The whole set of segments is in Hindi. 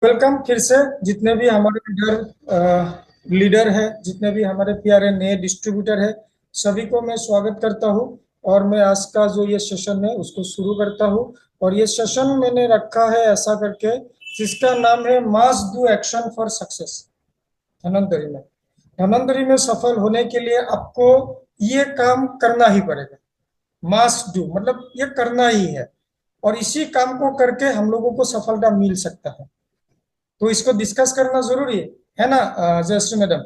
वेलकम फिर से। जितने भी हमारे लीडर लीडर है, जितने भी हमारे प्यारे नए डिस्ट्रीब्यूटर है, सभी को मैं स्वागत करता हूं। और मैं आज का जो ये सेशन है उसको शुरू करता हूं। और ये सेशन मैंने रखा है ऐसा करके, जिसका नाम है मास डू एक्शन फॉर सक्सेस। धनंतरी में धनंतरी में सफल होने के लिए आपको ये काम करना ही पड़ेगा। मास डू मतलब ये करना ही है। और इसी काम को करके हम लोगों को सफलता मिल सकता है। तो इसको डिस्कस करना जरूरी है ना जयश्री मैडम?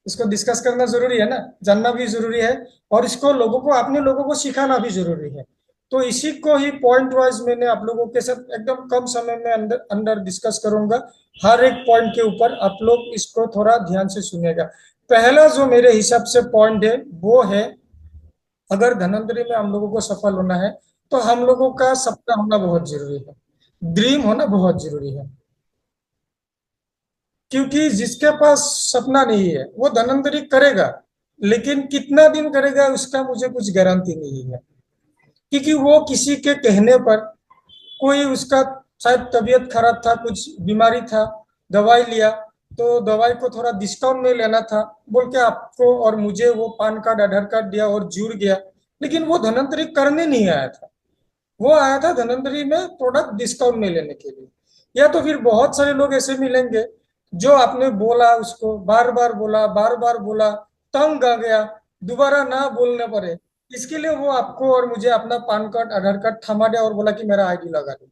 इसको डिस्कस करना जरूरी है ना, जानना भी जरूरी है। और इसको लोगों को, अपने लोगों को सिखाना भी जरूरी है। तो इसी को ही पॉइंट वाइज मैंने आप लोगों के साथ एकदम कम समय में अंदर अंदर डिस्कस करूंगा। हर एक पॉइंट के ऊपर आप लोग इसको थोड़ा ध्यान से सुनिएगा। पहला जो मेरे हिसाब से पॉइंट है वो है, अगर धनंतरी में हम लोगों को सफल होना है तो हम लोगों का सपना होना बहुत जरूरी है। ड्रीम होना बहुत जरूरी है। क्योंकि जिसके पास सपना नहीं है वो धनंतरी करेगा, लेकिन कितना दिन करेगा उसका मुझे कुछ गारंटी नहीं है। क्योंकि वो किसी के कहने पर, कोई उसका शायद तबीयत खराब था, कुछ बीमारी था, दवाई लिया, तो दवाई को थोड़ा डिस्काउंट में लेना था बोल के आपको और मुझे वो पान कार्ड आधार कार्ड दिया और जुड़ गया। लेकिन वो धनंतरी करने नहीं आया था। वो आया था धनंतरी में प्रोडक्ट डिस्काउंट में लेने के लिए। या तो फिर बहुत सारे लोग ऐसे मिलेंगे जो आपने बोला, उसको बार बार बोला, तंग आ गया, दोबारा ना बोलने पड़े, इसके लिए वो आपको और मुझे अपना पान कार्ड आधार कार्ड थमा दिया और बोला कि मेरा आईडी लगा दो।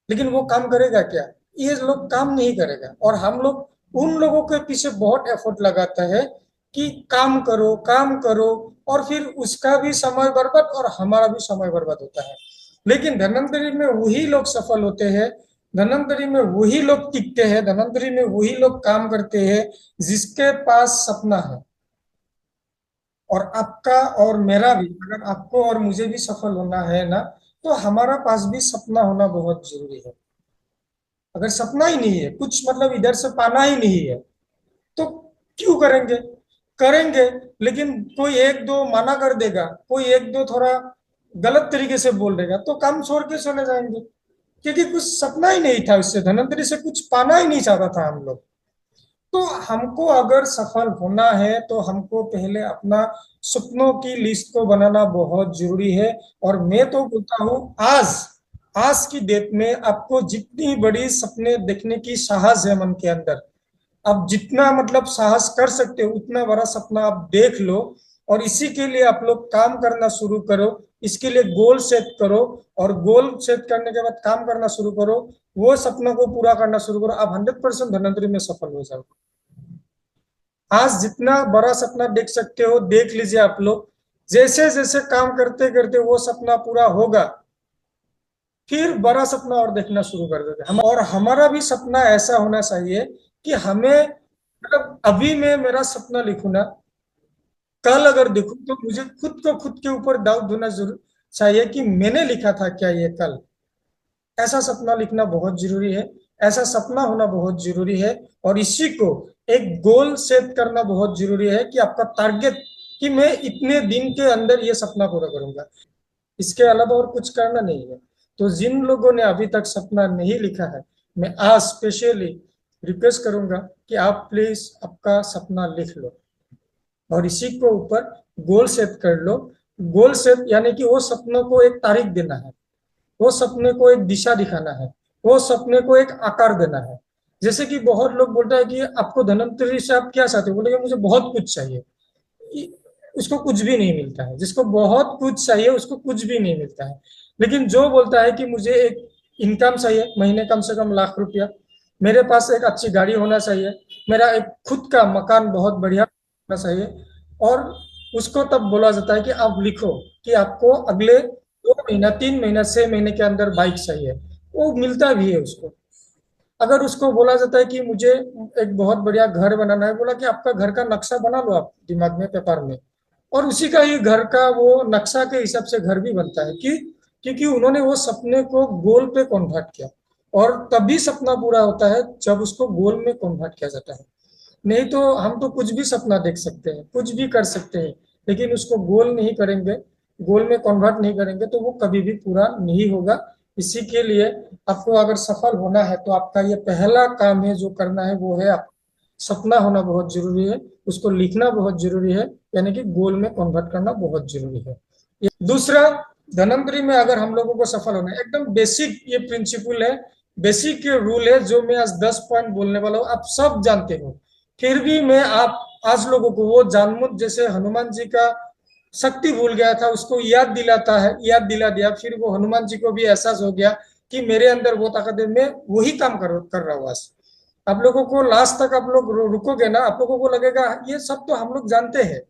लेकिन वो काम करेगा क्या? ये लोग काम नहीं करेगा। और हम लोग उन लोगों के पीछे बहुत एफर्ट लगाता है कि काम करो काम करो, और फिर उसका भी समय बर्बाद और हमारा भी समय बर्बाद होता है। लेकिन धनंतरी में वही लोग सफल होते हैं, धनंतरी में वही लोग टिकते हैं, धनंतरी में वही लोग काम करते हैं जिसके पास सपना है। और आपका और मेरा भी, अगर आपको और मुझे भी सफल होना है ना, तो हमारा पास भी सपना होना बहुत जरूरी है। अगर सपना ही नहीं है, कुछ मतलब इधर से पाना ही नहीं है, तो क्यों करेंगे? करेंगे, लेकिन कोई एक दो माना कर देगा, कोई एक दो थोड़ा गलत तरीके से बोल देगा तो काम छोड़ के चले जाएंगे। क्योंकि कुछ सपना ही नहीं था, उससे धनंतरी से कुछ पाना ही नहीं चाहता था हम लोग। तो हमको अगर सफल होना है तो हमको पहले अपना सपनों की लिस्ट को बनाना बहुत जरूरी है। और मैं तो बोलता हूँ, आज आज की डेट में आपको जितनी बड़ी सपने देखने की साहस है मन के अंदर, आप जितना मतलब साहस कर सकते हो उतना बड़ा सपना आप देख लो। और इसी के लिए आप लोग काम करना शुरू करो। इसके लिए गोल सेट करो, और गोल सेट करने के बाद काम करना शुरू करो। वो सपनों को पूरा करना शुरू करो, आप 100% धनंतरी में सफल हो जाओगे। आज जितना बड़ा सपना देख सकते हो देख लीजिए आप लोग। जैसे जैसे काम करते करते वो सपना पूरा होगा, फिर बड़ा सपना और देखना शुरू कर देते हम। और हमारा भी सपना ऐसा होना चाहिए कि हमें मतलब अभी मैं मेरा सपना लिखूं ना, कल अगर देखूं तो मुझे खुद को खुद के ऊपर डाउट होना जरूर चाहिए कि मैंने लिखा था क्या ये कल। ऐसा सपना लिखना बहुत जरूरी है। ऐसा सपना होना बहुत जरूरी है। और इसी को एक गोल सेट करना बहुत जरूरी है कि आपका टारगेट, कि मैं इतने दिन के अंदर ये सपना पूरा करूंगा। इसके अलावा और कुछ करना नहीं है। तो जिन लोगों ने अभी तक सपना नहीं लिखा है, मैं आज स्पेशली रिक्वेस्ट करूंगा कि आप प्लीज आपका सपना लिख लो और इसी को ऊपर गोल सेट कर लो। गोल सेट यानी कि वो सपनों को एक तारीख देना है, वो सपने को एक दिशा दिखाना है, वो सपने को एक आकार देना है। जैसे कि बहुत लोग बोलते हैं कि आपको धनंतरी से आप क्या चाहते हो, बोलेंगे मुझे बहुत कुछ चाहिए। उसको कुछ भी नहीं मिलता है। जिसको बहुत कुछ चाहिए उसको कुछ भी नहीं मिलता है। लेकिन जो बोलता है कि मुझे एक इनकम चाहिए, महीने कम से कम लाख रुपया, मेरे पास एक अच्छी गाड़ी होना चाहिए, मेरा एक खुद का मकान बहुत बढ़िया होना चाहिए, और उसको तब बोला जाता है कि आप लिखो कि आपको अगले 2 महीना 3 महीना 6 महीने के अंदर बाइक चाहिए। वो मिलता भी है उसको। अगर उसको बोला जाता है कि मुझे एक बहुत बढ़िया घर बनाना है, बोला कि आपका घर का नक्शा बना लो आप दिमाग में, पेपर में, और उसी का ही घर का वो नक्शा के हिसाब से घर भी बनता है। कि क्योंकि उन्होंने वो सपने को गोल पे कन्वर्ट किया। और तभी सपना पूरा होता है जब उसको गोल में कन्वर्ट किया जाता है। नहीं तो हम तो कुछ भी सपना देख सकते हैं, कुछ भी कर सकते हैं, लेकिन उसको गोल नहीं करेंगे, गोल में कन्वर्ट नहीं करेंगे तो वो कभी भी पूरा नहीं होगा। इसी के लिए आपको अगर सफल होना है तो आपका ये पहला काम है जो करना है, वो है आप सपना होना बहुत जरूरी है, उसको लिखना बहुत जरूरी है, यानी कि गोल में कन्वर्ट करना बहुत जरूरी है। दूसरा, धनंतरी में अगर हम लोगों को सफल होना है, एकदम बेसिक ये प्रिंसिपल है, बेसिक ये रूल है जो मैं आज 10 पॉइंट बोलने वाला हूँ, आप सब जानते हो। फिर भी मैं आप आज लोगों को वो जानमुझ जैसे हनुमान जी का शक्ति भूल गया था उसको याद दिलाता है, याद दिला दिया, फिर वो हनुमान जी को भी एहसास हो गया कि मेरे अंदर वो ताकत है, मैं वही काम कर रहा हूँ आज। आप लोगों को लास्ट तक आप लोग रुकोगे ना, आप लोगों को लगेगा ये सब तो हम लोग जानते हैं,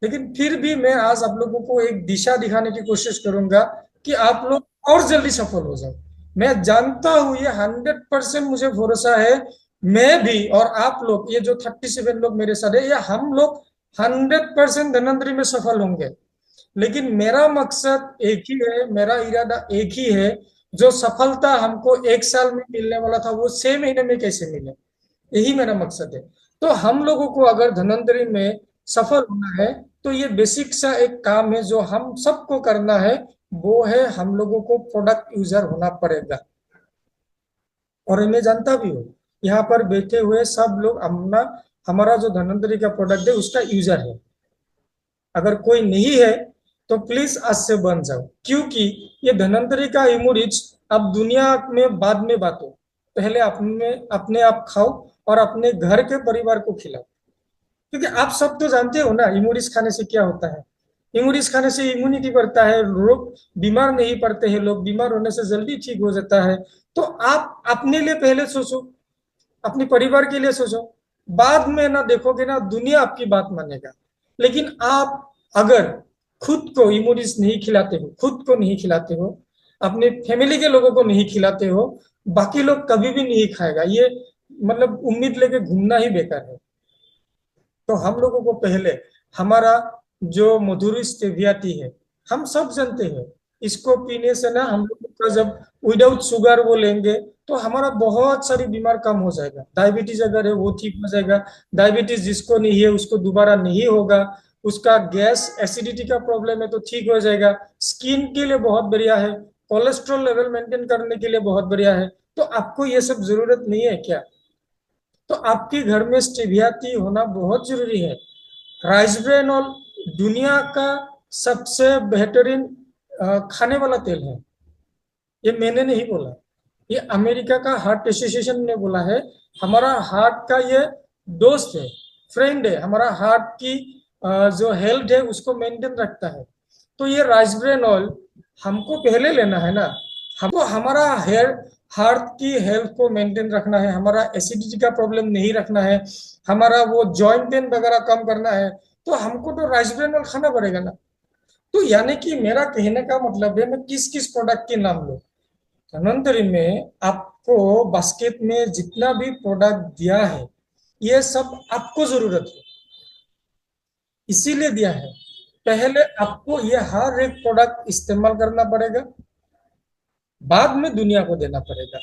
लेकिन फिर भी मैं आज आप लोगों को एक दिशा दिखाने की कोशिश करूंगा कि आप लोग और जल्दी सफल हो जाओ। मैं जानता हूं, ये 100% मुझे भरोसा है, मैं भी और आप लोग, ये जो 37 लोग मेरे साथ है, ये हम लोग 100% धनंतरी में सफल होंगे। लेकिन मेरा मकसद एक ही है, मेरा इरादा एक ही है, जो सफलता हमको 1 साल में मिलने वाला था वो 6 महीने में कैसे मिले, यही मेरा मकसद है। तो हम लोगों को अगर धनंतरी में सफल होना है तो ये बेसिक सा एक काम है जो हम सबको करना है, वो है हम लोगों को प्रोडक्ट यूजर होना पड़ेगा। और मैं जानता भी हूँ यहाँ पर बैठे हुए सब लोग अपना, हमारा जो धनंतरी का प्रोडक्ट है उसका यूजर है। अगर कोई नहीं है तो प्लीज आज से बन जाओ, क्योंकि ये धनंतरी का इमोरिच अब दुनिया में बाद में बात हो, पहले अपने अपने आप खाओ और अपने घर के परिवार को खिलाओ। क्योंकि आप सब तो जानते हो ना इमोरिच खाने से क्या होता है। इमोरिच खाने से इम्यूनिटी बढ़ता है, लोग बीमार नहीं पड़ते हैं, लोग बीमार होने से जल्दी ठीक हो जाता है। तो आप अपने लिए पहले सोचो, अपने परिवार के लिए सोचो, बाद में ना देखोगे ना दुनिया आपकी बात मानेगा। लेकिन आप अगर खुद को इमोरीज नहीं खिलाते हो, खुद को नहीं खिलाते हो, अपने फैमिली के लोगों को नहीं खिलाते हो, बाकी लोग कभी भी नहीं खाएगा। ये मतलब उम्मीद लेके घूमना ही बेकार है। तो हम लोगों को पहले हमारा जो मधुर स्टेविया टी है, हम सब जानते हैं, इसको पीने से ना हम लोग का जब विदाउट शुगर वो लेंगे तो हमारा बहुत सारी बीमार कम हो जाएगा। डायबिटीज अगर है वो ठीक हो जाएगा, डायबिटीज जिसको नहीं है उसको दोबारा नहीं होगा, उसका गैस एसिडिटी का प्रॉब्लम है तो ठीक हो जाएगा, स्किन के लिए बहुत बढ़िया है, कोलेस्ट्रॉल लेवल मेंटेन करने के लिए बहुत बढ़िया है। तो आपको ये सब जरूरत नहीं है क्या? तो आपके घर में स्टेविया टी होना बहुत जरूरी है। राइसब्रेनॉल दुनिया का सबसे बेहतरीन खाने वाला तेल है, ये मैंने नहीं बोला, ये अमेरिका का हार्ट एसोसिएशन ने बोला है। हमारा हार्ट का ये दोस्त है, फ्रेंड है, हमारा हार्ट की जो हेल्थ है उसको मेंटेन रखता है। तो ये राइसब्रेनॉल हमको पहले लेना है ना, हमको हमारा हेयर हार्ट की हेल्थ को मेंटेन रखना है, हमारा एसिडिटी का प्रॉब्लम नहीं रखना है, हमारा वो जॉइंट पेन वगैरह कम करना है, तो हमको तो राइसब्रेनॉल खाना पड़ेगा ना। तो यानी कि मेरा कहने का मतलब है, मैं किस किस प्रोडक्ट के नाम लूं। धन्वंतरी में आपको बास्केट में जितना भी प्रोडक्ट दिया है ये सब आपको जरूरत है, इसीलिए दिया है। पहले आपको ये हर एक प्रोडक्ट इस्तेमाल करना पड़ेगा, बाद में दुनिया को देना पड़ेगा।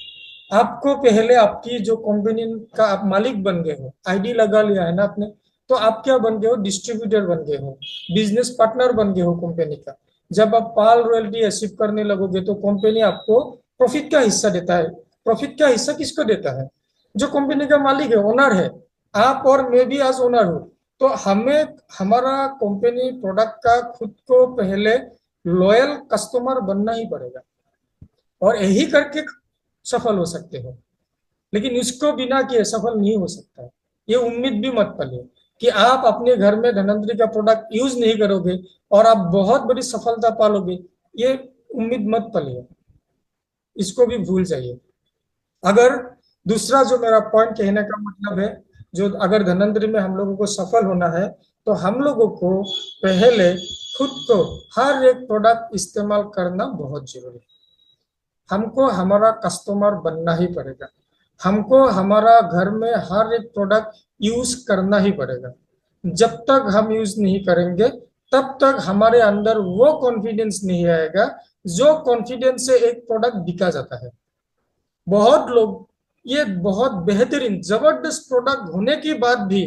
आपको पहले आपकी जो कंपनी का आप मालिक बन गए हो, आईडी लगा लिया है ना आपने, तो आप क्या बन गए हो? डिस्ट्रीब्यूटर बन गए हो, बिजनेस पार्टनर बन गए हो कंपनी का। जब आप पाल रॉयल्टी अचीव करने लगोगे तो कंपनी आपको प्रॉफिट का हिस्सा देता है। प्रॉफिट का हिस्सा किसको देता है? जो कंपनी का मालिक है, ओनर है। आप और मैं भी आज ओनर हूँ। तो हमें हमारा कंपनी प्रोडक्ट का खुद को पहले लॉयल कस्टमर बनना ही पड़ेगा, और यही करके सफल हो सकते हो। लेकिन इसको बिना किए सफल नहीं हो सकता। ये उम्मीद भी मत पालिए कि आप अपने घर में धनंतरी का प्रोडक्ट यूज नहीं करोगे और आप बहुत बड़ी सफलता पालोगे, ये उम्मीद मत पालिए, इसको भी भूल जाइए। अगर दूसरा जो मेरा पॉइंट कहने का मतलब है, जो अगर धनंतरी में हम लोगों को सफल होना है तो हम लोगों को पहले खुद को हर एक प्रोडक्ट इस्तेमाल करना बहुत जरूरी है। हमको हमारा कस्टमर बनना ही पड़ेगा, हमको हमारा घर में हर एक प्रोडक्ट यूज करना ही पड़ेगा। जब तक हम यूज नहीं करेंगे तब तक हमारे अंदर वो कॉन्फिडेंस नहीं आएगा जो कॉन्फिडेंस से एक प्रोडक्ट बिका जाता है। बहुत लोग ये बहुत बेहतरीन जबरदस्त प्रोडक्ट होने के बाद भी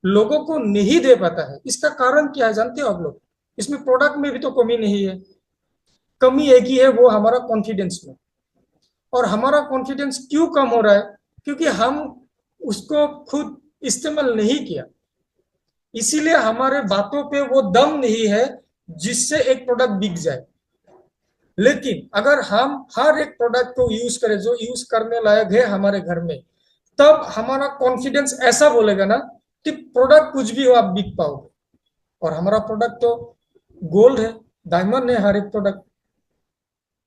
लोगों को नहीं दे पाता है। इसका कारण क्या है जानते हो आप लोग? इसमें प्रोडक्ट में भी तो कमी नहीं है, कमी एक ही है, वो हमारा कॉन्फिडेंस में। और हमारा कॉन्फिडेंस क्यों कम हो रहा है? क्योंकि हम उसको खुद इस्तेमाल नहीं किया, इसीलिए हमारे बातों पे वो दम नहीं है जिससे एक प्रोडक्ट बिक जाए। लेकिन अगर हम हर एक प्रोडक्ट को यूज करें जो यूज करने लायक है हमारे घर में, तब हमारा कॉन्फिडेंस ऐसा बोलेगा ना कि प्रोडक्ट कुछ भी हो आप बिक पाओगे। और हमारा प्रोडक्ट तो गोल्ड है, डायमंड है हर एक प्रोडक्ट।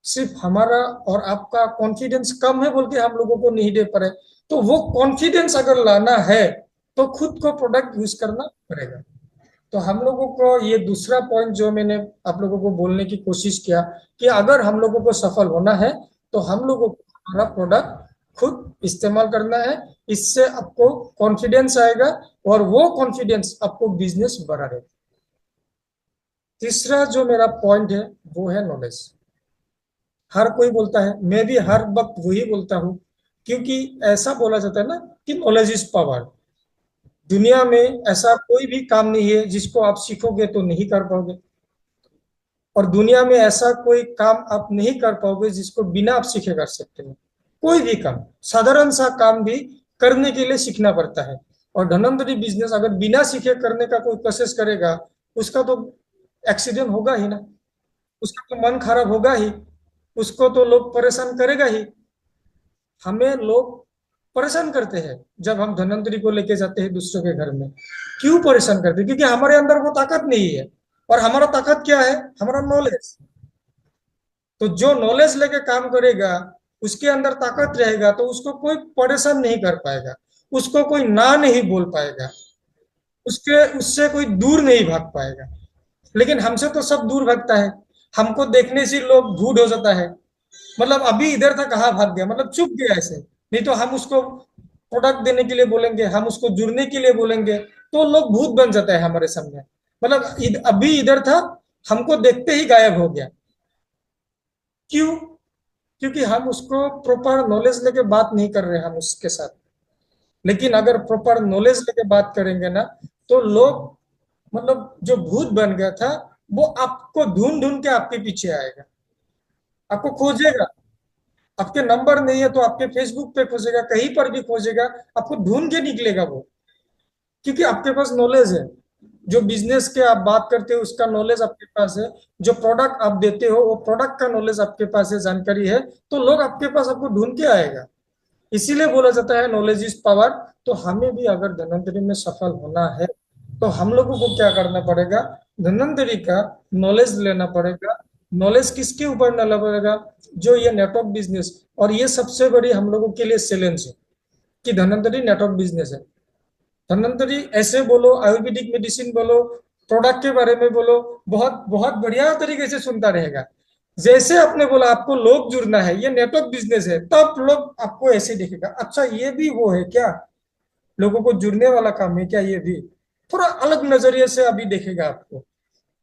सिर्फ हमारा और आपका कॉन्फिडेंस कम है बोल के हम लोगों को नहीं दे पा रहे। तो वो कॉन्फिडेंस अगर लाना है तो खुद को प्रोडक्ट यूज करना पड़ेगा। तो हम लोगों को ये दूसरा पॉइंट जो मैंने आप लोगों को बोलने की कोशिश किया कि अगर हम लोगों को सफल होना है तो हम लोगों को हमारा प्रोडक्ट खुद इस्तेमाल करना है। इससे आपको कॉन्फिडेंस आएगा और वो कॉन्फिडेंस आपको बिजनेस बढ़ा देगा। तीसरा जो मेरा पॉइंट है वो है नॉलेज। हर कोई बोलता है, मैं भी हर वक्त वही बोलता हूँ, क्योंकि ऐसा बोला जाता है ना कि नॉलेज इज पावर। दुनिया में ऐसा कोई भी काम नहीं है जिसको आप सीखोगे तो नहीं कर पाओगे, और दुनिया में ऐसा कोई काम आप नहीं कर पाओगे जिसको बिना आप सीखे कर सकते हो। कोई भी काम, साधारण सा काम भी करने के लिए सीखना पड़ता है। और धनवंतरी बिजनेस अगर बिना सीखे करने का कोई कोशिश करेगा, उसका तो एक्सीडेंट होगा ही ना, उसका तो मन खराब होगा ही, उसको तो लोग परेशान करेगा ही। हमें लोग परेशान करते हैं जब हम धनवंतरी को लेके जाते हैं दूसरों के घर में। क्यों परेशान करते हैं? क्योंकि हमारे अंदर वो ताकत नहीं है। और हमारा ताकत क्या है? हमारा नॉलेज। तो जो नॉलेज लेके काम करेगा, उसके अंदर ताकत रहेगा, तो उसको कोई परेशान नहीं कर पाएगा, उसको कोई ना नहीं बोल पाएगा, उसके उससे कोई दूर नहीं भाग पाएगा। लेकिन हमसे तो सब दूर भागता है। हमको देखने से लोग भूड हो जाता है, मतलब अभी इधर था कहाँ भाग गया, मतलब चुप गया ऐसे। नहीं तो हम उसको प्रोडक्ट देने के लिए बोलेंगे, हम उसको जुड़ने के लिए बोलेंगे, तो लोग भूत बन जाता है हमारे सामने। मतलब अभी इधर था, हमको देखते ही गायब हो गया। क्यों? क्योंकि हम उसको प्रॉपर नॉलेज लेके बात नहीं कर रहे हम उसके साथ। लेकिन अगर प्रॉपर नॉलेज लेके बात करेंगे ना, तो लोग, मतलब जो भूत बन गया था, वो आपको ढूंढ ढूंढ के आपके पीछे आएगा, आपको खोजेगा। आपके नंबर नहीं है तो आपके फेसबुक पे खोजेगा, कहीं पर भी खोजेगा, आपको ढूंढ के निकलेगा वो। क्योंकि आपके पास नॉलेज है, जो बिजनेस के आप बात करते हो उसका नॉलेज आपके पास है, जो प्रोडक्ट आप देते हो वो प्रोडक्ट का नॉलेज आपके पास है, जानकारी है। तो लोग आपके पास आपको ढूंढ के आएगा। इसीलिए बोला जाता है नॉलेज इज पावर। तो हमें भी अगर धन्वंतरी में सफल होना है तो हम लोगों को क्या करना पड़ेगा? धन्वंतरी का नॉलेज लेना पड़ेगा। नॉलेज किसके ऊपर लेना पड़ेगा? जो ये नेटवर्क बिजनेस, और ये सबसे बड़ी हम लोगों के लिए चैलेंज है कि धन्वंतरी नेटवर्क बिजनेस है। धन्वंतरी ऐसे बोलो, आयुर्वेदिक मेडिसिन बोलो, प्रोडक्ट के बारे में बोलो, बहुत बहुत बढ़िया तरीके से सुनता रहेगा। जैसे आपने बोला आपको लोग जुड़ना है, ये नेटवर्क बिजनेस है, तब लोग आपको ऐसे देखेगा, अच्छा ये भी वो है क्या, लोगों को जुड़ने वाला काम है क्या ये भी। थोड़ा अलग नजरिए से अभी देखेगा आपको।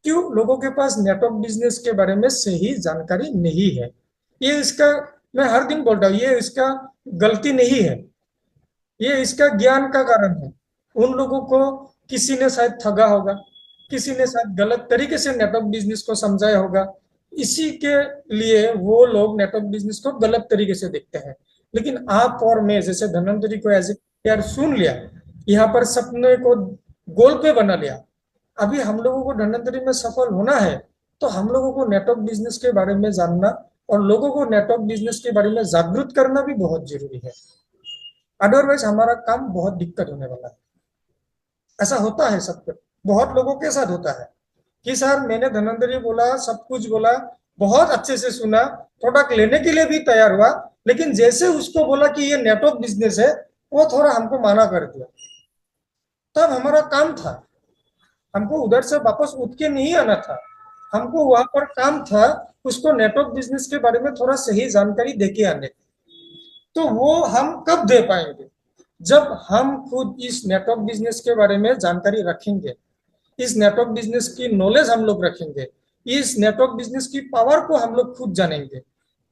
क्यों? लोगों के पास नेटवर्क बिजनेस के बारे में सही जानकारी नहीं है। ये इसका, मैं हर दिन बोल रहा हूँ, ये इसका गलती नहीं है, ये इसका ज्ञान का कारण है। उन लोगों को किसी ने शायद ठगा होगा, किसी ने शायद गलत तरीके से नेटवर्क बिजनेस को समझाया होगा, इसी के लिए वो लोग नेटवर्क बिजनेस को गलत तरीके से देखते हैं। लेकिन आप और मैं जैसे धनवंतरी को एज ए यार सुन लिया, यहाँ पर सपने को गोल पे बना लिया। अभी हम लोगों को धनवंतरी में सफल होना है तो हम लोगों को नेटवर्क बिजनेस के बारे में जानना और लोगों को नेटवर्क बिजनेस के बारे में जागरूक करना भी बहुत जरूरी है। अदरवाइज हमारा काम बहुत दिक्कत होने वाला है। ऐसा होता है सबके, बहुत लोगों के साथ होता है कि सर मैंने धनंजय बोला, सब कुछ बोला, बहुत अच्छे से सुना, प्रोडक्ट लेने के लिए भी तैयार हुआ, लेकिन जैसे उसको बोला कि ये नेटवर्क बिजनेस है, वो थोड़ा हमको माना कर दिया। तब हमारा काम था, हमको उधर से वापस उठ के नहीं आना था, हमको वहां पर काम था उसको नेटवर्क बिजनेस के बारे में थोड़ा सही जानकारी देके आने। तो वो हम कब दे पाएंगे? जब हम खुद इस नेटवर्क बिजनेस के बारे में जानकारी रखेंगे, इस नेटवर्क बिजनेस की नॉलेज हम लोग रखेंगे, इस नेटवर्क बिजनेस की पावर को हम लोग खुद जानेंगे,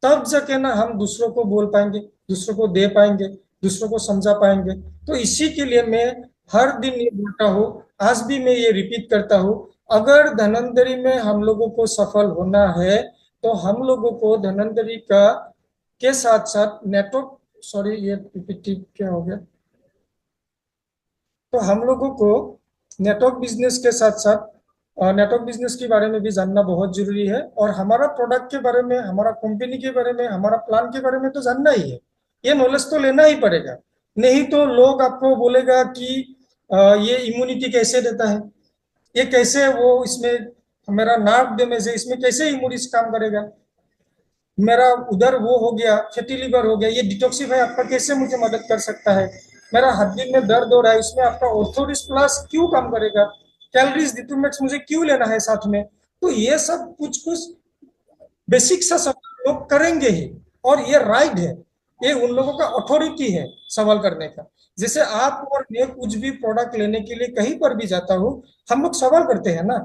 तब जाके ना हम दूसरों को बोल पाएंगे, दूसरों को दे पाएंगे, दूसरों को समझा पाएंगे। तो इसी के लिए मैं हर दिन ये बोलता हूँ, आज भी मैं ये रिपीट करता हूँ, अगर धनंतरी में हम लोगों को सफल होना है तो हम लोगों को धनंतरी का के साथ साथ नेटवर्क, सॉरी ये पीपीटी क्या हो गया, तो हम लोगों को नेटवर्क बिजनेस के साथ साथ नेटवर्क बिजनेस के बारे में भी जानना बहुत जरूरी है, और हमारा प्रोडक्ट के बारे में, हमारा कंपनी के बारे में, हमारा प्लान के बारे में तो जानना ही है। ये नॉलेज तो लेना ही पड़ेगा, नहीं तो लोग आपको बोलेगा कि ये इम्यूनिटी कैसे देता है, ये कैसे वो इसमें, मेरा नार्व डैमेज है इसमें कैसे इम्यूनिटी काम करेगा, मेरा उधर वो हो गया फैटी लिवर हो गया, ये डिटॉक्सिफाई आपका कैसे मुझे मदद कर सकता है, मेरा हड्डी में दर्द हो रहा है इसमें आपका ऑर्थोडिस प्लस क्यों काम करेगा, कैलोरीज डिटोमेक्स मुझे क्यों लेना है साथ में। तो ये सब कुछ कुछ बेसिक सा सवाल लोग करेंगे ही, और ये राइट है, ये उन लोगों का अथॉरिटी है सवाल करने का। जैसे आप और मैं कुछ भी प्रोडक्ट लेने के लिए कहीं पर भी जाता हूँ, हम लोग सवाल करते हैं ना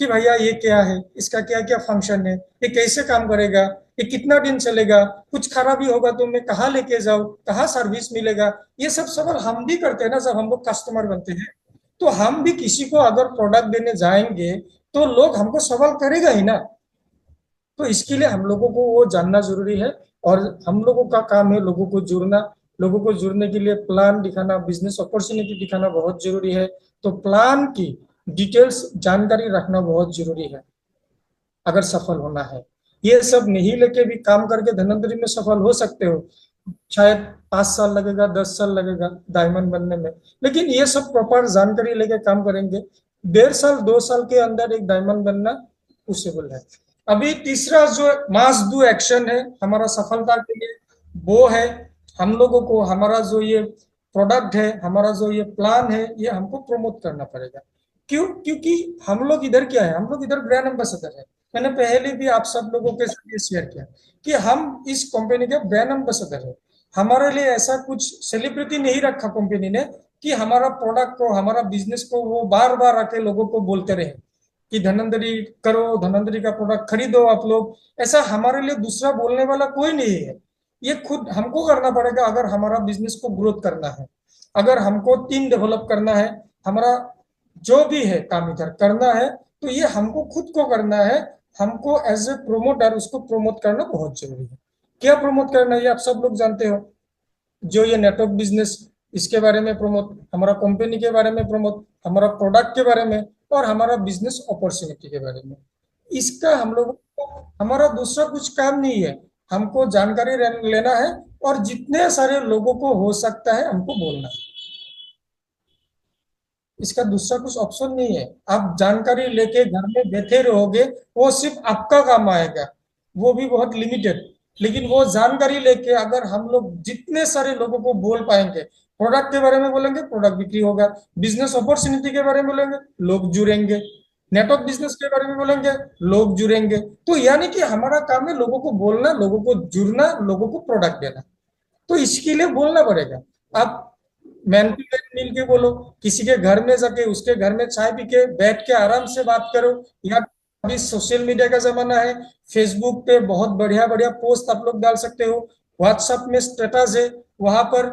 कि भैया ये क्या है, इसका क्या क्या फंक्शन है, ये कैसे काम करेगा, ये कितना दिन चलेगा, कुछ खराबी होगा तो मैं कहाँ लेके जाऊँ, कहाँ सर्विस मिलेगा, ये सब सवाल हम भी करते हैं ना जब हम लोग कस्टमर बनते हैं। तो हम भी किसी को अगर प्रोडक्ट देने जाएंगे तो लोग हमको सवाल करेगा ही ना। तो इसके लिए हम लोगों को वो जानना जरूरी है, और हम लोगों का काम है लोगों को जुड़ना। लोगों को जुड़ने के लिए प्लान दिखाना, बिजनेस अपॉर्चुनिटी दिखाना बहुत जरूरी है। तो प्लान की डिटेल्स जानकारी रखना बहुत जरूरी है अगर सफल होना है। ये सब नहीं लेके भी काम करके धनंतरी में सफल हो सकते हो, शायद 5 साल लगेगा, 10 साल लगेगा डायमंड बनने में, लेकिन ये सब प्रॉपर जानकारी लेके काम करेंगे, 1.5 साल 2 साल के अंदर एक डायमंड बनना पॉसिबल है। अभी तीसरा जो मास डू एक्शन है हमारा सफलता के लिए, वो है हम लोगों को हमारा जो ये प्रोडक्ट है, हमारा जो ये प्लान है, ये हमको प्रमोट करना पड़ेगा। क्यों? क्योंकि हम लोग इधर क्या है, हम लोग इधर ब्रांड एम्बेसडर है। मैंने पहले भी आप सब लोगों के साथ ये शेयर किया कि हम इस कंपनी के ब्रांड एम्बेसडर है। हमारे लिए ऐसा कुछ सेलिब्रिटी नहीं रखा कंपनी ने कि हमारा प्रोडक्ट को, हमारा बिजनेस को वो बार बार आके लोगों को बोलते रहे कि धनंतरी करो, धनंतरी का प्रोडक्ट खरीदो आप लोग। ऐसा हमारे लिए दूसरा बोलने वाला कोई नहीं है, ये खुद हमको करना पड़ेगा अगर हमारा बिजनेस को ग्रोथ करना है, अगर हमको टीम डेवलप करना है, हमारा जो भी है काम इधर करना है, तो ये हमको खुद को करना है। हमको एज ए प्रोमोटर उसको प्रमोट करना बहुत जरूरी है। क्या प्रमोट करना है ये आप सब लोग जानते हो, जो ये नेटवर्क बिजनेस, इसके बारे में प्रमोट, हमारा कंपनी के बारे में प्रमोट, हमारा प्रोडक्ट के बारे में, और हमारा बिजनेस अपॉर्चुनिटी के बारे में। इसका हम लोग को, हमारा दूसरा कुछ काम नहीं है, हमको जानकारी लेना है और जितने सारे लोगों को हो सकता है हमको बोलना है। इसका दूसरा कुछ ऑप्शन नहीं है। आप जानकारी लेके घर में बैठे रहोगे, वो सिर्फ आपका काम आएगा, वो भी बहुत लिमिटेड। लेकिन वो जानकारी लेके अगर हम लोग जितने सारे लोगों को बोल पाएंगे, प्रोडक्ट के बारे में बोलेंगे प्रोडक्ट बिक्री होगा, बिजनेस अपॉर्चुनिटी के बारे में बोलेंगे लोग जुड़ेंगे, नेटवर्क बिजनेस के बारे में बोलेंगे लोग जुड़ेंगे। तो यानी कि हमारा काम है लोगों को बोलना, लोगों को जुड़ना, लोगों को प्रोडक्ट देना। तो इसके लिए बोलना पड़ेगा। आप मैन टू मैन मिल के बोलो, किसी के घर में जाके उसके घर में चाय पी के बैठ के आराम से बात करो। या अभी सोशल मीडिया का जमाना है, फेसबुक पे बहुत बढ़िया बढ़िया पोस्ट आप लोग डाल सकते हो, व्हाट्सएप में स्टेटस है, वहां पर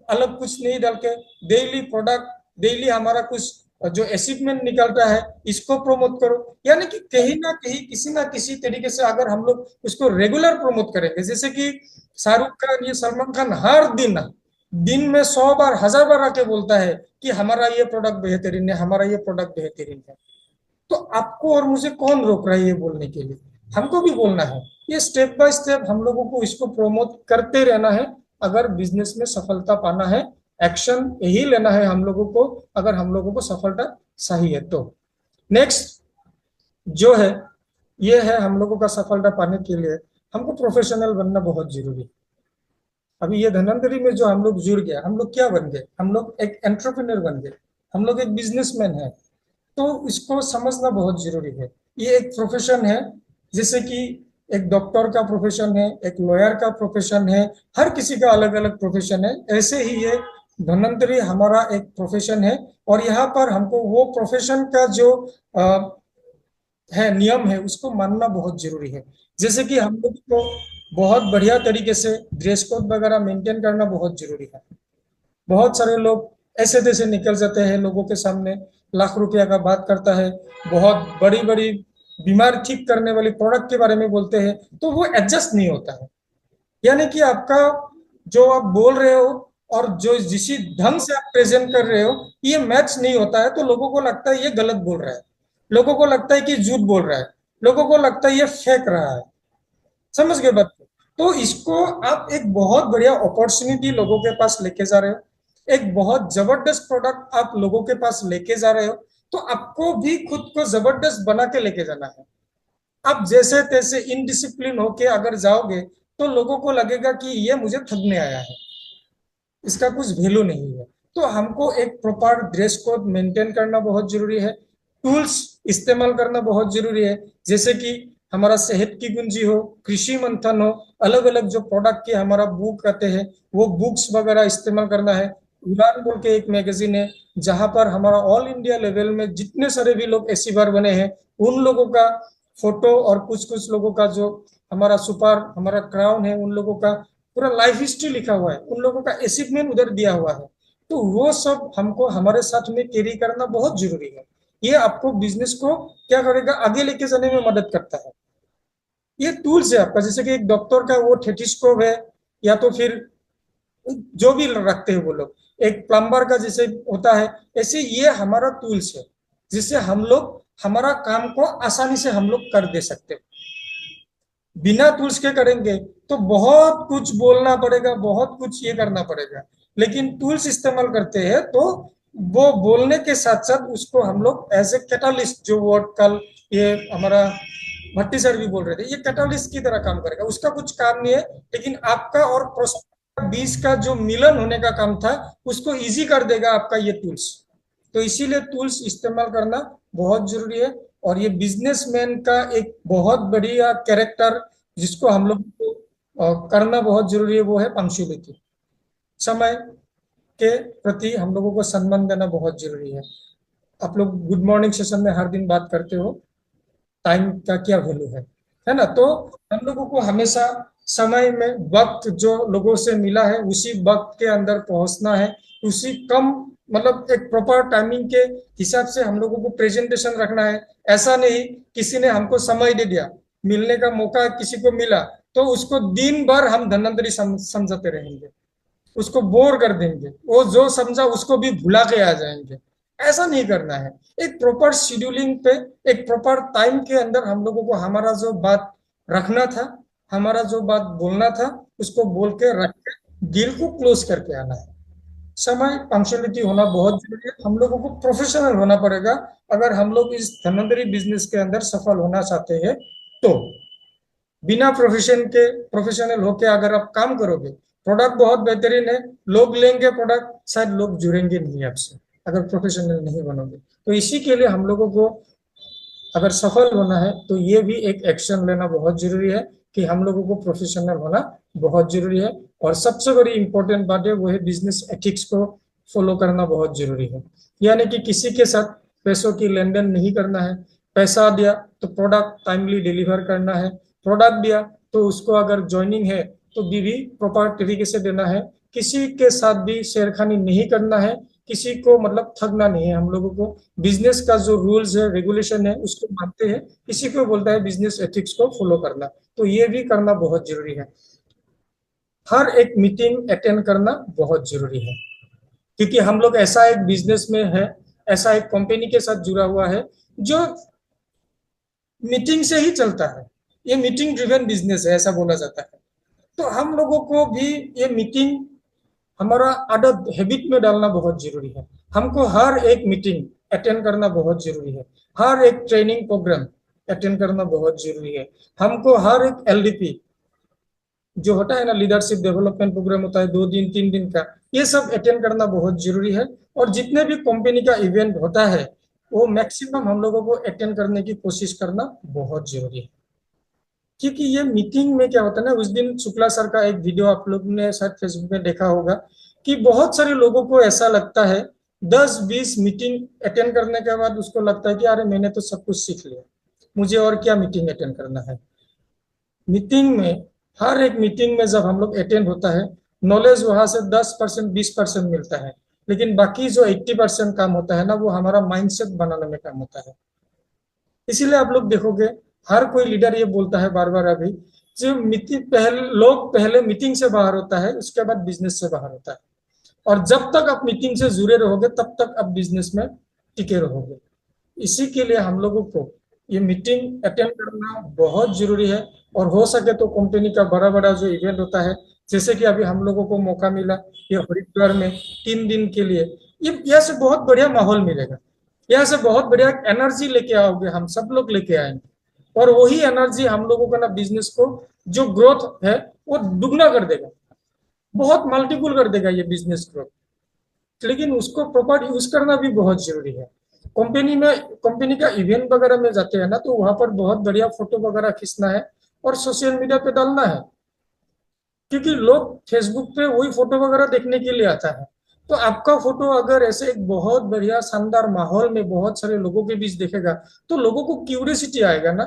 अलग कुछ नहीं डाल के डेली प्रोडक्ट, डेली हमारा कुछ जो अचीवमेंट निकलता है इसको प्रमोट करो। यानी कि कहीं ना कहीं किसी ना किसी तरीके से अगर हम लोग उसको रेगुलर प्रमोट करेंगे, जैसे कि शाहरुख खान, ये सलमान खान हर दिन दिन में 100 बार 1000 बार आके बोलता है कि हमारा ये प्रोडक्ट बेहतरीन है, हमारा ये प्रोडक्ट बेहतरीन है। तो आपको और मुझे कौन रोक रहा है ये बोलने के लिए? हमको भी बोलना है। ये स्टेप बाय स्टेप हम लोगों को इसको प्रमोट करते रहना है अगर बिजनेस में सफलता पाना है। एक्शन यही लेना है हम लोगों को अगर हम लोगों को सफलता चाहिए तो। नेक्स्ट जो है, ये है हम लोगों का सफलता पाने के लिए हमको प्रोफेशनल बनना बहुत जरूरी है। अभी ये धनंतरी में जो हम लोग जुड़ गया, हम लोग क्या बन गए, हम लोग एक एंटरप्रेन्योर बन गए, हम लोग एक बिजनेसमैन है। तो इसको समझना बहुत जरूरी है। ये एक प्रोफेशन है, जैसे कि एक डॉक्टर का प्रोफेशन है, एक लॉयर का प्रोफेशन है, हर किसी का अलग अलग प्रोफेशन है। ऐसे ही ये धनंतरी हमारा एक प्रोफेशन है, और यहाँ पर हमको वो प्रोफेशन का जो है नियम है उसको मानना बहुत जरूरी है। जैसे कि हम लोग को बहुत बढ़िया तरीके से ड्रेस कोड वगैरह मेंटेन करना बहुत जरूरी है। बहुत सारे लोग ऐसे तैसे निकल जाते हैं लोगों के सामने, लाख रुपया का बात करता है, बहुत बड़ी बड़ी बीमार ठीक करने वाली प्रोडक्ट के बारे में बोलते हैं, तो वो एडजस्ट नहीं होता है। यानी कि आपका जो आप बोल रहे हो और जो जिस ढंग से आप प्रेजेंट कर रहे हो ये मैच नहीं होता है, तो लोगों को लगता है ये गलत बोल रहा है, लोगों को लगता है कि झूठ बोल रहा है, लोगों को लगता है ये फेंक रहा है। समझ गए बात को? तो इसको आप एक बहुत बढ़िया अपॉर्चुनिटी लोगों के पास लेके जा रहे हो, एक बहुत जबरदस्त प्रोडक्ट आप लोगों के पास लेके जा रहे हो, तो आपको भी खुद को जबरदस्त बना के लेके जाना है। आप जैसे तैसे इनडिसिप्लिन होके अगर जाओगे तो लोगों को लगेगा कि ये मुझे ठगने आया है, इसका कुछ वैल्यू नहीं है। तो हमको एक प्रॉपर ड्रेस कोड मेंटेन करना बहुत जरूरी है, टूल्स इस्तेमाल करना बहुत जरूरी है, जैसे कि हमारा सेहत की गुंजी हो, कृषि मंथन हो, अलग अलग जो प्रोडक्ट के हमारा बुक आते हैं वो बुक्स वगैरह इस्तेमाल करना है। उड़ान बोल के एक मैगजीन है जहां पर हमारा ऑल इंडिया लेवल में जितने सारे भी लोग एसी बार बने हैं उन लोगों का फोटो और कुछ कुछ लोगों का जो हमारा सुपर हमारा क्राउन है उन लोगों का पूरा लाइफ हिस्ट्री लिखा हुआ है, उन लोगों का अचीवमेंट उधर दिया हुआ है। तो वो सब हमको हमारे साथ में कैरी करना बहुत जरूरी है। ये आपको बिजनेस को क्या करेगा, आगे लेके जाने में मदद करता है। ये टूल्स है आपका, जैसे कि एक डॉक्टर का वो टेटिस्कोप है, या तो फिर जो भी रखते हैं वो लोग, एक प्लम्बर का जैसे होता है, ऐसे ये हमारा टूल्स है जिससे हम लोग हमारा काम को आसानी से हम लोग कर दे सकते हैं। बिना टूल्स के करेंगे तो बहुत कुछ बोलना पड़ेगा, बहुत कुछ ये करना पड़ेगा। लेकिन टूल्स इस्तेमाल करते हैं तो वो बोलने के साथ साथ उसको हम लोग एज ए कैटालिस्ट, जो वर्ड कल ये हमारा भट्टी सर भी बोल रहे थे, ये कैटालिस्ट की तरह काम करेगा, उसका कुछ काम नहीं है। लेकिन आपका और प्रोस्पेक्ट बीच का जो मिलन होने का काम था उसको इजी कर देगा आपका ये टूल्स। तो इसीलिए टूल्स इस्तेमाल करना बहुत जरूरी है। और ये बिजनेसमैन का एक बहुत बढ़िया कैरेक्टर जिसको हम लोग को करना बहुत जरूरी है वो है पंक्चुअलिटी। समय के प्रति हम लोगों को सम्मान देना बहुत जरूरी है। आप लोग गुड मॉर्निंग सेशन में हर दिन बात करते हो टाइम का क्या वैल्यू है ना? तो हम लोगों को हमेशा समय में वक्त जो लोगों से मिला है उसी वक्त के अंदर पहुंचना है, उसी कम मतलब एक प्रॉपर टाइमिंग के हिसाब से हम लोगों को प्रेजेंटेशन रखना है। ऐसा नहीं किसी ने हमको समय दे दिया, मिलने का मौका किसी को मिला तो उसको दिन भर हम धन्वंतरी समझते रहेंगे, उसको बोर कर देंगे, वो जो समझा उसको भी भुला के आ जाएंगे। ऐसा नहीं करना है। एक प्रॉपर शेड्यूलिंग पे एक प्रॉपर टाइम के अंदर हम लोगों को हमारा जो बात रखना था, हमारा जो बात बोलना था उसको बोल के रख के डील को क्लोज करके आना है। समय पंक्चुअलिटी होना बहुत जरूरी है, हम लोगों को प्रोफेशनल होना पड़ेगा अगर हम लोग इस धनवंतरी बिजनेस के अंदर सफल होना चाहते हैं। तो बिना प्रोफेशनल होके अगर आप काम करोगे, प्रोडक्ट बहुत बेहतरीन है, लोग लेंगे प्रोडक्ट, शायद लोग जुड़ेंगे नहीं आपसे अगर प्रोफेशनल नहीं बनोगे। तो इसी के लिए हम लोगों को अगर सफल होना है तो ये भी एक एक्शन लेना बहुत जरूरी है कि हम लोगों को प्रोफेशनल होना बहुत जरूरी है। और सबसे बड़ी इंपॉर्टेंट बात है वो है बिजनेस एथिक्स को फॉलो करना बहुत जरूरी है। यानी कि किसी के साथ पैसों की लेन देन नहीं करना है। पैसा दिया तो प्रोडक्ट टाइमली डिलीवर करना है, प्रोडक्ट दिया तो उसको अगर ज्वाइनिंग है तो भी प्रॉपर तरीके से देना है। किसी के साथ भी शेरखानी नहीं करना है, किसी को मतलब ठगना नहीं है। हम लोगों को बिजनेस का जो रूल्स है रेगुलेशन है उसको मानते हैं, इसी को बोलता है बिजनेस एथिक्स को फॉलो करना। तो ये भी करना बहुत जरूरी है। हर एक मीटिंग अटेंड करना बहुत जरूरी है, क्योंकि हम लोग ऐसा एक बिजनेस में है, ऐसा एक कंपनी के साथ जुड़ा हुआ है जो मीटिंग से ही चलता है। ये मीटिंग ड्रिवन बिजनेस है ऐसा बोला जाता है। तो हम लोगों को भी ये मीटिंग हमारा आदत हैबिट में डालना बहुत जरूरी है। हमको हर एक मीटिंग अटेंड करना बहुत जरूरी है, हर एक ट्रेनिंग प्रोग्राम अटेंड करना बहुत जरूरी है। हमको हर एक एलडीपी जो होता है ना, लीडरशिप डेवलपमेंट प्रोग्राम होता है 2 दिन 3 दिन का, ये सब अटेंड करना बहुत जरूरी है। और जितने भी कंपनी का इवेंट होता है वो मैक्सिमम हम लोगों को अटेंड करने की कोशिश करना बहुत जरूरी है। क्योंकि ये मीटिंग में क्या होता है ना, उस दिन शुक्ला सर का एक वीडियो आप लोग ने शायद फेसबुक में देखा होगा कि बहुत सारे लोगों को ऐसा लगता है 10-20 मीटिंग अटेंड करने के बाद उसको लगता है कि अरे मैंने तो सब कुछ सीख लिया, मुझे और क्या मीटिंग अटेंड करना है। मीटिंग में हर एक मीटिंग में जब हम लोग अटेंड होता है नॉलेज वहां से 10% 20% मिलता है, लेकिन बाकी जो 80% काम होता है ना वो हमारा माइंडसेट बनाने में काम होता है। इसीलिए आप लोग देखोगे हर कोई लीडर ये बोलता है बार बार अभी जो मीटिंग पहले लोग पहले मीटिंग से बाहर होता है, उसके बाद बिजनेस से बाहर होता है। और जब तक आप मीटिंग से जुड़े रहोगे तब तक आप बिजनेस में टिके रहोगे। इसी के लिए हम लोगों को ये मीटिंग अटेंड करना बहुत जरूरी है। और हो सके तो कंपनी का बड़ा बड़ा जो इवेंट होता है, जैसे कि अभी हम लोगों को मौका मिला ये हरिद्वार में 3 दिन के लिए, ये यहाँ से बहुत बढ़िया माहौल मिलेगा। यहाँ से बहुत बढ़िया एनर्जी लेके आओगे, हम सब लोग लेके आएंगे। और वही एनर्जी हम लोगों का ना बिजनेस को जो ग्रोथ है वो दुगना कर देगा, बहुत मल्टीपुल कर देगा ये बिजनेस ग्रोथ। लेकिन उसको प्रॉपर यूज करना भी बहुत जरूरी है। कंपनी में कंपनी का इवेंट वगैरह में जाते हैं ना, तो वहां पर बहुत बढ़िया फोटो वगैरह खींचना है और सोशल मीडिया पे डालना है, क्योंकि लोग फेसबुक पे वही फोटो वगैरह देखने के लिए आता है। तो आपका फोटो अगर ऐसे एक बहुत बढ़िया शानदार माहौल में बहुत सारे लोगों के बीच देखेगा, तो लोगों को क्यूरियोसिटी आएगा ना,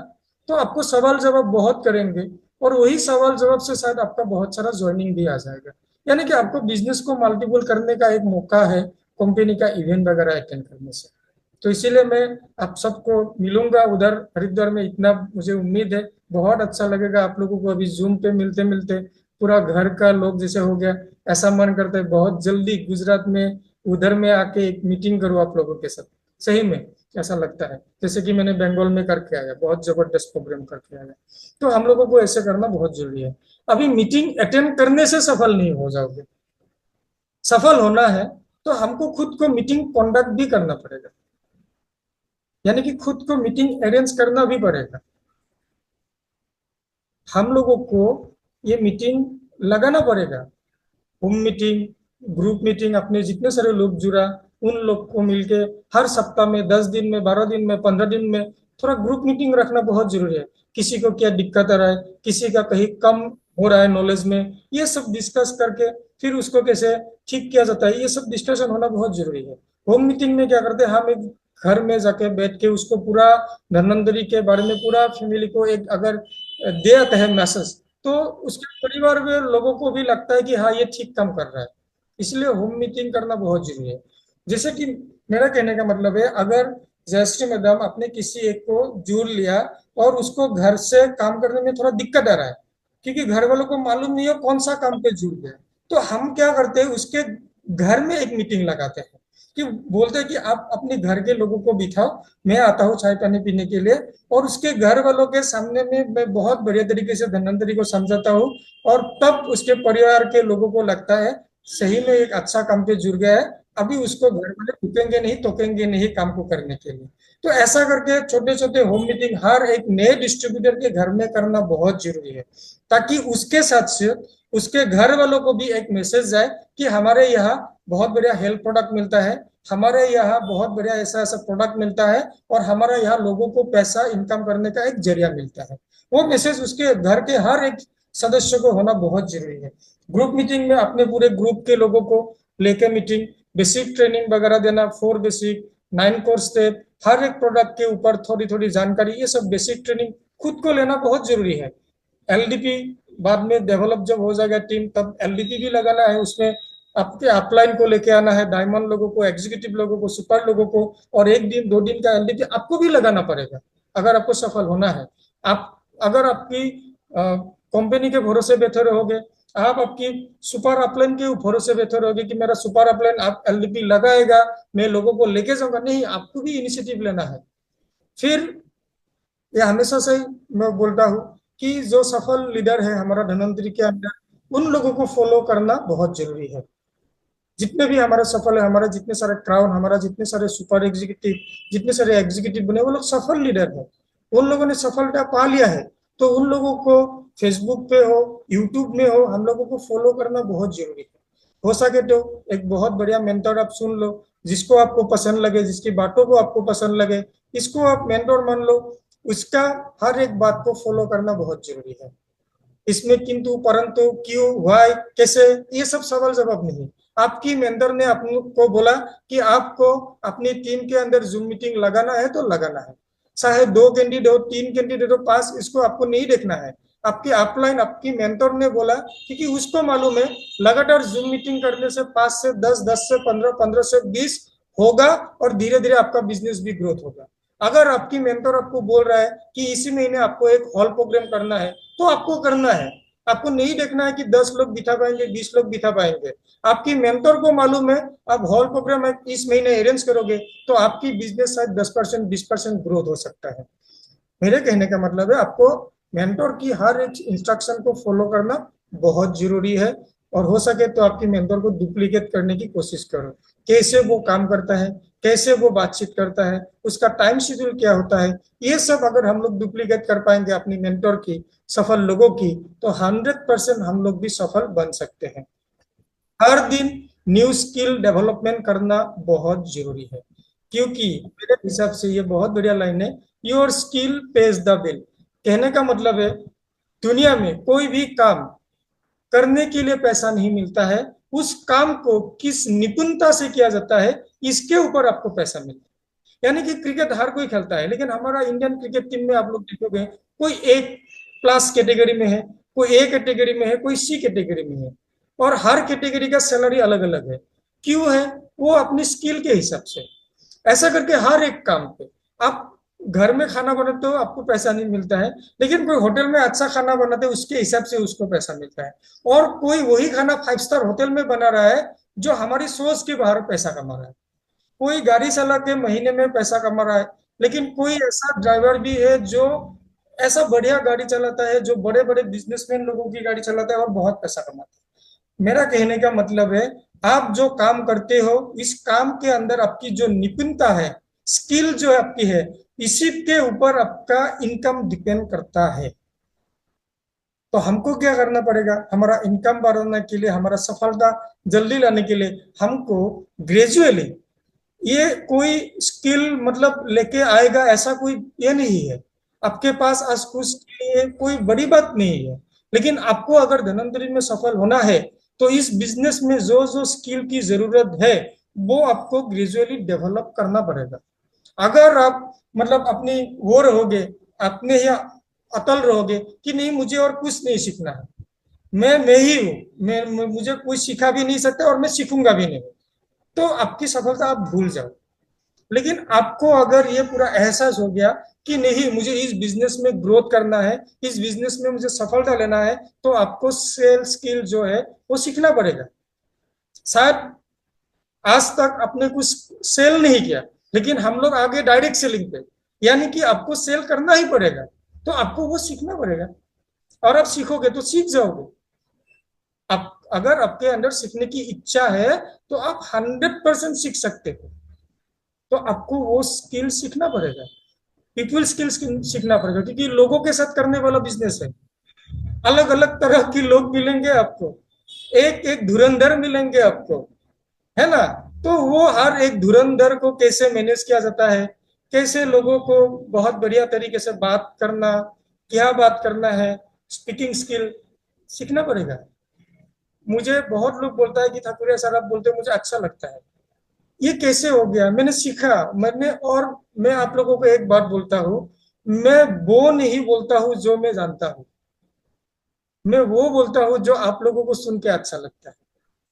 तो आपको सवाल जवाब बहुत करेंगे। और वही सवाल जवाब से शायद आपका बहुत सारा ज्वाइनिंग भी आ जाएगा। यानी कि आपको बिजनेस को मल्टीपल करने का एक मौका है कंपनी का इवेंट वगैरह अटेंड करने से। तो इसीलिए मैं आप सबको मिलूंगा उधर हरिद्वार में, इतना मुझे उम्मीद है। बहुत अच्छा लगेगा आप लोगों को अभी जूम पे मिलते मिलते, पूरा घर का लोग जैसे हो गया। ऐसा मन करता है बहुत जल्दी गुजरात में उधर में आके एक मीटिंग करूँ आप लोगों के साथ। सही में ऐसा लगता है जैसे कि मैंने बंगाल में करके आया, बहुत जबरदस्त प्रोग्राम करके आया। तो हम लोगों को ऐसे करना बहुत जरूरी है। अभी मीटिंग अटेंड करने से सफल नहीं हो जाओगे, सफल होना है तो हमको खुद को मीटिंग कंडक्ट भी करना पड़ेगा। यानी कि खुद को मीटिंग अरेंज करना भी पड़ेगा। हम लोगों को ये मीटिंग लगाना पड़ेगा। होम मीटिंग, ग्रुप मीटिंग, अपने जितने सारे लोग जुड़ा उन लोग को मिलके हर सप्ताह में 10 दिन में 12 दिन में 15 दिन में थोड़ा ग्रुप मीटिंग रखना बहुत जरूरी है। किसी को क्या दिक्कत आ रहा है, किसी का कहीं कम हो रहा है नॉलेज में, ये सब डिस्कस करके फिर उसको कैसे ठीक किया जाता है, ये सब डिस्कशन होना बहुत जरूरी है। होम मीटिंग में क्या करते हैं, हम एक घर में जाके बैठ के उसको पूरा धन्वंतरी के बारे में पूरा फैमिली को एक अगर दे आता है मैसेज, तो उसके परिवार में लोगों को भी लगता है कि हाँ ये ठीक काम कर रहा है। इसलिए होम मीटिंग करना बहुत जरूरी है। जैसे कि मेरा कहने का मतलब है, अगर जयश्री मैडम अपने किसी एक को जोड़ लिया और उसको घर से काम करने में थोड़ा दिक्कत आ रहा है, क्योंकि घर वालों को मालूम नहीं है कौन सा काम पे जुड़ गया, तो हम क्या करते हैं उसके घर में एक मीटिंग लगाते हैं कि बोलते हैं कि आप अपने घर के लोगों को बिठाओ, मैं आता हूँ चाय पानी पीने के लिए। और उसके घर वालों के सामने में मैं बहुत बढ़िया तरीके से धन्वंतरी को समझाता हूँ। और तब उसके परिवार के लोगों को लगता है सही में एक अच्छा काम पे जुड़ गया है, अभी उसको घर वाले रुकेंगे नहीं टोकेंगे नहीं काम को करने के लिए। तो ऐसा करके छोटे छोटे होम मीटिंग हर एक नए डिस्ट्रीब्यूटर के घर में करना बहुत जरूरी है, ताकि उसके साथ से उसके घर वालों को भी एक मैसेज जाए कि हमारे यहाँ बहुत बढ़िया हेल्थ प्रोडक्ट मिलता है, हमारे यहाँ बहुत बढ़िया ऐसा ऐसा प्रोडक्ट मिलता है, और हमारे यहाँ लोगों को पैसा इनकम करने का एक जरिया मिलता है। वो मैसेज उसके घर के हर एक सदस्य को होना बहुत जरूरी है। ग्रुप मीटिंग में अपने पूरे ग्रुप के लोगों को लेके मीटिंग, बेसिक ट्रेनिंग वगैरह देना, 4 बेसिक 9 कोर स्टेप, हर एक प्रोडक्ट के ऊपर थोड़ी थोड़ी जानकारी, ये सब बेसिक ट्रेनिंग खुद को लेना बहुत जरूरी है। एलडीपी बाद में डेवलप जब हो जाएगा टीम, तब एलडीपी भी लगाना है उसमें। आपके अपलाइन को लेके आना है, डायमंड लोगों को, एग्जीक्यूटिव लोगों को, सुपर लोगों को। और 1 दिन 2 दिन का एलडीपी आपको भी लगाना पड़ेगा अगर आपको सफल होना है। आप अगर आपकी कंपनी के भरोसे बैठे रहोगे, आप आपकी सुपर अपलाइन के भरोसे बैठे रहोगे कि मेरा सुपर अपलाइन आप एलडीपी लगाएगा, मैं लोगों को लेके जाऊंगा, नहीं, आपको भी इनिशिएटिव लेना है। फिर ये हमेशा से ही मैं बोलता हूँ कि जो सफल लीडर है हमारा धनवंतरी के अंदर, उन लोगों को फॉलो करना बहुत जरूरी है। जितने भी हमारे सफल है, हमारे जितने सारे क्राउन, हमारा जितने सारे सुपर एग्जीक्यूटिव, जितने सारे एग्जीक्यूटिव बने, वो लोग सफल लीडर है। उन लोगों ने सफलता पा लिया है, तो उन लोगों को फेसबुक पे हो, यूट्यूब में हो, हम लोगों को फॉलो करना बहुत जरूरी है। हो सके तो एक बहुत बढ़िया मेंटर आप सुन लो, जिसको आपको पसंद लगे, जिसकी बातों को आपको पसंद लगे, इसको आप मेंटर मान लो। उसका हर एक बात को फॉलो करना बहुत जरूरी है। इसमें किंतु परंतु क्यों व्हाई कैसे ये सब सवाल जवाब नहीं। आपकी मेंटर ने आपको बोला कि आपको अपनी टीम के अंदर जूम मीटिंग लगाना है तो लगाना है, चाहे 2 कैंडिडेट हो 3 कैंडिडेट हो 5, इसको आपको नहीं देखना है। आपकी अपलाइन आपकी मेंटर ने बोला, क्योंकि उसको मालूम है लगातार जूम मीटिंग करने से 5 से 10, 10 से 15, 15 से 20 होगा, और धीरे धीरे आपका बिजनेस भी ग्रोथ होगा। अगर आपकी मेंटर आपको बोल रहा है कि इसी महीने आपको एक हॉल प्रोग्राम करना है, तो आपको करना है। आपको नहीं देखना है कि 10 लोग बिठा पाएंगे, 20 लोग बिठा पाएंगे। आपकी मेंटर को मालूम है आप हॉल प्रोग्राम इस महीने अरेंज करोगे, तो आपकी बिजनेस शायद 10% 20% ग्रोथ हो सकता है। मेरे कहने का मतलब है आपको मेंटर की हर एक इंस्ट्रक्शन को फॉलो करना बहुत जरूरी है। और हो सके तो आपकी मेंटर को डुप्लीकेट करने की कोशिश करो। कैसे वो काम करता है, कैसे वो बातचीत करता है, उसका टाइम शेड्यूल क्या होता है, ये सब अगर हम लोग डुप्लीकेट कर पाएंगे अपनी मेंटर की, सफल लोगों की, तो 100% हम लोग भी सफल बन सकते हैं। हर दिन न्यू स्किल डेवलपमेंट करना बहुत जरूरी है, क्योंकि मेरे हिसाब से ये बहुत बढ़िया लाइन है, your skill page the bill. कहने का मतलब है दुनिया में कोई भी काम करने के लिए पैसा नहीं मिलता है, उस काम को किस निपुणता से किया जाता है इसके ऊपर आपको पैसा मिलता है। यानी कि क्रिकेट हर कोई खेलता है, लेकिन हमारा इंडियन क्रिकेट टीम में आप लोग देखोगे कोई एक क्लास कैटेगरी में है, कोई ए कैटेगरी में है, कोई सी कैटेगरी में है, और हर कैटेगरी का सैलरी अलग अलग है। क्यों है? वो अपनी स्किल के हिसाब से। ऐसा करके हर एक काम पे आप घर में खाना बनाते हो आपको पैसा नहीं मिलता है, लेकिन कोई होटल में अच्छा खाना बनाते हो उसके हिसाब से उसको पैसा मिलता है। और कोई वही खाना 5 स्टार होटल में बना रहा है जो हमारी सोच के बाहर पैसा कमा रहा है। कोई गाड़ी चला के महीने में पैसा कमा रहा है, लेकिन कोई ऐसा ड्राइवर भी है जो ऐसा बढ़िया गाड़ी चलाता है, जो बड़े बड़े बिजनेसमैन लोगों की गाड़ी चलाता है और बहुत पैसा कमाता है। मेरा कहने का मतलब है आप जो काम करते हो इस काम के अंदर आपकी जो निपुणता है, स्किल जो आपकी है, इसी के ऊपर आपका इनकम डिपेंड करता है। तो हमको क्या करना पड़ेगा, हमारा इनकम बढ़ाने के लिए, हमारा सफलता जल्दी लाने के लिए, हमको ग्रेजुअली ये कोई स्किल मतलब लेके आएगा ऐसा कोई ये नहीं है। आपके पास आज कुछ के लिए कोई बड़ी बात नहीं है, लेकिन आपको अगर धनंतरी में सफल होना है तो इस बिजनेस में जो जो स्किल की जरूरत है वो आपको ग्रेजुअली डेवलप करना पड़ेगा। अगर आप मतलब अपनी वो रहोगे, अपने ही अटल रहोगे कि नहीं मुझे और कुछ नहीं सीखना है, मैं ही हूँ, मुझे कुछ सिखा भी नहीं सकता और मैं सीखूंगा भी नहीं, तो आपकी सफलता आप भूल जाओ। लेकिन आपको अगर ये पूरा एहसास हो गया कि नहीं मुझे इस बिजनेस में ग्रोथ करना है, इस बिजनेस में मुझे सफलता लेना है, तो आपको सेल स्किल जो है वो सीखना पड़ेगा। शायद आज तक आपने कुछ सेल नहीं किया, लेकिन हम लोग आगे डायरेक्ट सेलिंग पे, यानी कि आपको सेल करना ही पड़ेगा, तो आपको वो सीखना पड़ेगा। और आप सीखोगे तो सीख जाओगे। आप अगर आपके अंदर सीखने की इच्छा है तो आप 100% सीख सकते हो। तो आपको वो स्किल सीखना पड़ेगा, पीपल स्किल्स सीखना पड़ेगा, क्योंकि लोगों के साथ करने वाला बिजनेस है। अलग अलग तरह के लोग मिलेंगे आपको, एक एक धुरंधर मिलेंगे आपको, है ना? तो वो हर एक धुरंधर को कैसे मैनेज किया जाता है, कैसे लोगों को बहुत बढ़िया तरीके से बात करना, क्या बात करना है, स्पीकिंग स्किल सीखना पड़ेगा। मुझे बहुत लोग बोलता है कि ठाकुर सर आप बोलते मुझे अच्छा लगता है, ये कैसे हो गया? मैंने सीखा, मैंने। और मैं आप लोगों को एक बात बोलता हूँ, मैं वो नहीं बोलता हूँ जो मैं जानता हूँ, मैं वो बोलता हूँ जो आप लोगों को सुन के अच्छा लगता है।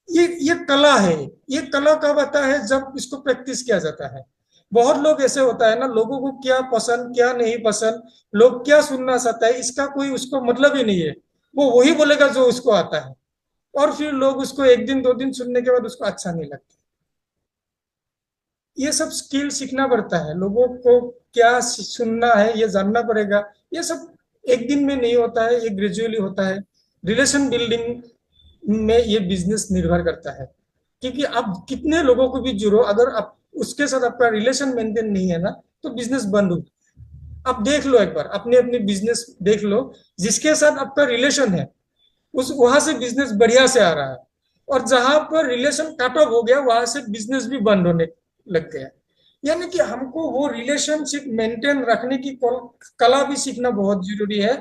ये कला है। ये कला कब आता है? जब इसको प्रैक्टिस किया जाता है। बहुत लोग ऐसे होता है ना, लोगों को क्या पसंद क्या नहीं पसंद, लोग क्या सुनना चाहता है, इसका कोई उसको मतलब ही नहीं है। वो वही बोलेगा जो उसको आता है, और फिर लोग उसको एक दिन दो दिन सुनने के बाद उसको अच्छा नहीं लगता। ये सब स्किल सीखना पड़ता है, लोगों को क्या सुनना है ये जानना पड़ेगा। ये सब एक दिन में नहीं होता है, ये ग्रेजुअली होता है। रिलेशन बिल्डिंग में ये बिजनेस निर्भर करता है, क्योंकि आप कितने लोगों को भी जुड़ो, अगर आप उसके साथ आपका रिलेशन मेंटेन नहीं है ना, तो बिजनेस बंद हो। आप देख लो एक बार अपने अपने बिजनेस देख लो, जिसके साथ आपका रिलेशन है उस वहां से बिजनेस बढ़िया से आ रहा है, और जहां पर रिलेशन कट ऑफ हो गया वहां से बिजनेस भी बंद होने लग गया। यानी कि हमको वो रिलेशनशिप मेंटेन रखने की कला भी सीखना बहुत जरूरी है।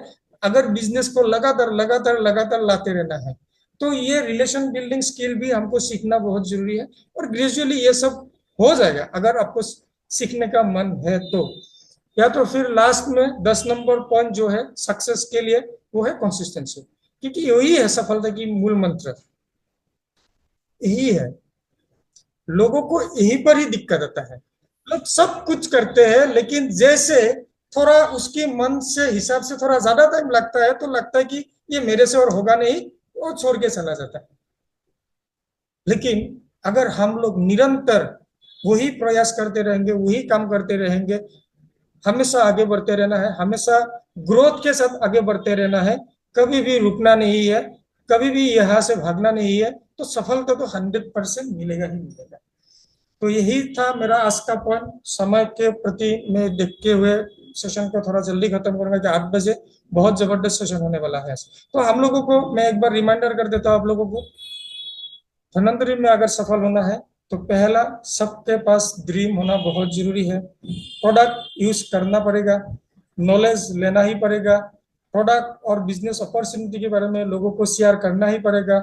अगर बिजनेस को लगातार लगातार लगातार लाते रहना है, तो ये रिलेशन बिल्डिंग स्किल भी हमको सीखना बहुत जरूरी है। और ग्रेजुअली ये सब हो जाएगा अगर आपको सीखने का मन है तो। या तो फिर लास्ट में 10 नंबर पॉइंट जो है सक्सेस के लिए, वो है कंसिस्टेंसी, क्योंकि यही है सफलता की मूल मंत्र, यही है। लोगों को यहीं पर ही दिक्कत आता है। लोग सब कुछ करते हैं, लेकिन जैसे थोड़ा उसकी मन से हिसाब से थोड़ा ज्यादा टाइम लगता है तो लगता है कि ये मेरे से और होगा नहीं, वो छोड़ के चला जाता है। लेकिन अगर हम लोग निरंतर वही प्रयास करते रहेंगे, वही काम करते रहेंगे, हमेशा आगे बढ़ते रहना है, हमेशा ग्रोथ के साथ आगे बढ़ते रहना है, कभी भी रुकना नहीं है, कभी भी यहाँ से भागना नहीं है, तो सफलता तो 100% मिलेगा ही मिलेगा। तो यही था मेरा आज का पॉइंट। समय के प्रति में देखते हुए सेशन को थोड़ा जल्दी खत्म करूंगा कि 8 बजे बहुत जबरदस्त सेशन होने वाला है। तो हम लोगों को मैं एक बार रिमाइंडर कर देता हूँ आप लोगों को, धनंतरी में अगर सफल होना है तो पहला, सबके पास ड्रीम होना बहुत जरूरी है। प्रोडक्ट यूज करना पड़ेगा, नॉलेज लेना ही पड़ेगा, प्रोडक्ट और बिजनेस अपॉर्चुनिटी के बारे में लोगों को शेयर करना ही पड़ेगा,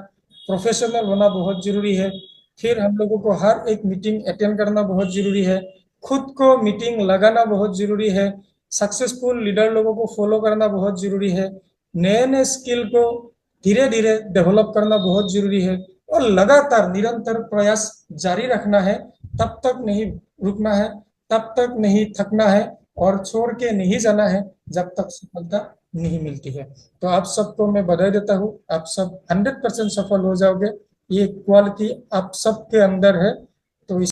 प्रोफेशनल होना बहुत जरूरी है। फिर हम लोगों को हर एक मीटिंग अटेंड करना बहुत जरूरी है, खुद को मीटिंग लगाना बहुत जरूरी है, सक्सेसफुल लीडर लोगों को फॉलो करना बहुत जरूरी है, नए नए स्किल को धीरे धीरे डेवलप करना बहुत जरूरी है, और लगातार निरंतर प्रयास जारी रखना है। तब तक नहीं रुकना है, तब तक नहीं थकना है, और छोड़ के नहीं जाना है जब तक सफलता नहीं मिलती है। तो आप सबको मैं बधाई देता हूँ, आप सब 100% सफल हो जाओगे। ये क्वालिटी आप सबके अंदर है,